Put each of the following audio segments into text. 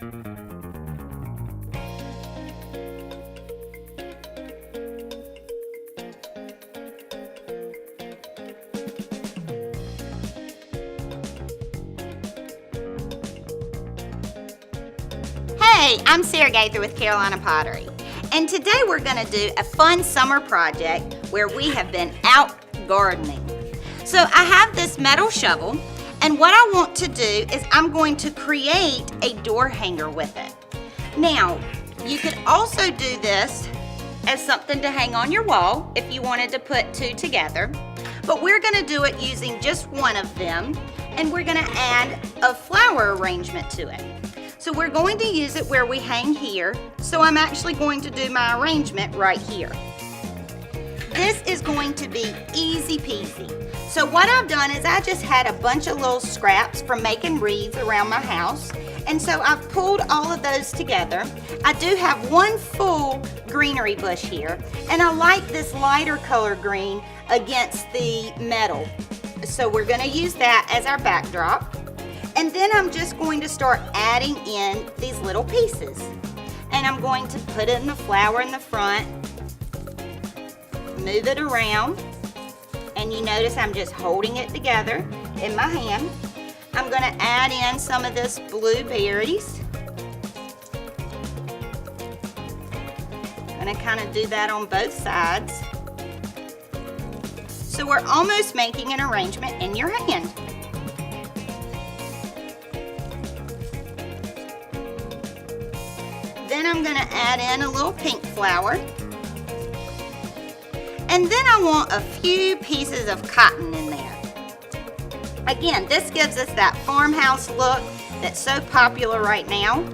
Hey, I'm Sarah Gaither with Carolina Pottery, and today we're going to do a fun summer project where we have been out gardening. So I have this metal shovel, and what I want to do is I'm going to create a door hanger with it. Now, you could also do this as something to hang on your wall if you wanted to put two together, but we're going to do it using just one of them, and we're going to add a flower arrangement to it. So we're going to use it where we hang here, so I'm actually going to do my arrangement right here. This is going to be easy peasy. So what I've done is I just had a bunch of little scraps from making wreaths around my house, and so I've pulled all of those together. I do have one full greenery bush here, and I like this lighter color green against the metal. So we're going to use that as our backdrop. And then I'm just going to start adding in these little pieces. And I'm going to put in the flower in the front, move it around, and you notice I'm just holding it together in my hand. I'm going to add in some of this blueberries. I'm going to kind of do that on both sides. So we're almost making an arrangement in your hand. Then I'm going to add in a little pink flower. And then I want a few pieces of cotton in there. Again, this gives us that farmhouse look that's so popular right now.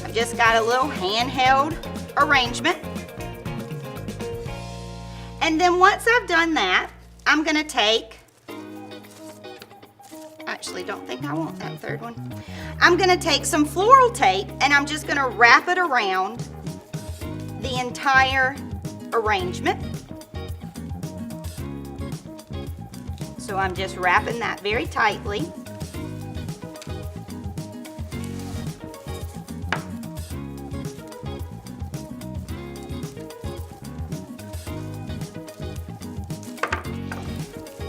I've just got a little handheld arrangement. And then once I've done that, I'm going to take, actually don't think I want that third one. I'm going to take some floral tape and I'm just going to wrap it around the entire arrangement. So I'm just wrapping that very tightly.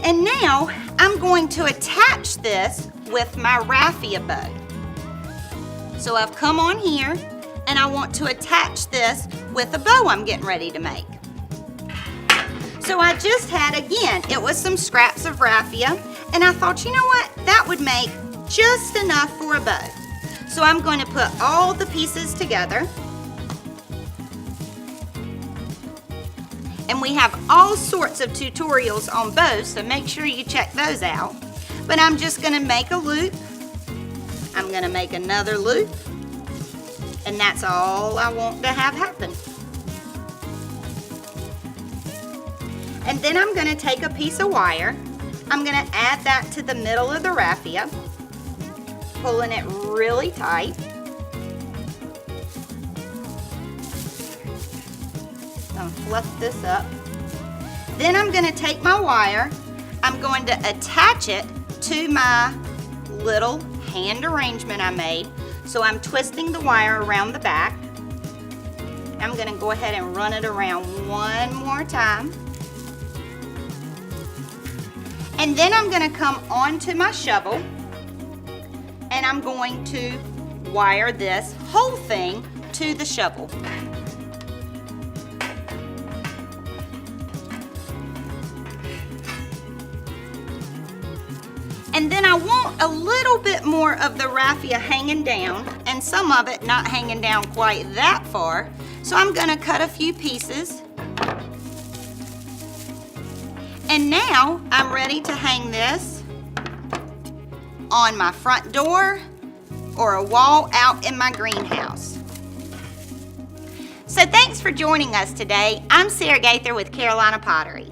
And now I'm going to attach this with my raffia bow. So I've come on here and I want to attach this with a bow I'm getting ready to make. So I just had, again, it was some scraps of raffia, and I thought, you know what, that would make just enough for a bow. So I'm going to put all the pieces together. And we have all sorts of tutorials on bows, so make sure you check those out. But I'm just going to make a loop. I'm going to make another loop. And that's all I want to have happen. And then I'm going to take a piece of wire. I'm going to add that to the middle of the raffia, pulling it really tight. I'm going to fluff this up. Then I'm going to take my wire. I'm going to attach it to my little hand arrangement I made. So I'm twisting the wire around the back. I'm going to go ahead and run it around one more time. And then I'm going to come onto my shovel and I'm going to wire this whole thing to the shovel. And then I want a little bit more of the raffia hanging down and some of it not hanging down quite that far. So I'm going to cut a few pieces. And now I'm ready to hang this on my front door or a wall out in my greenhouse. So thanks for joining us today. I'm Sarah Gaither with Carolina Pottery.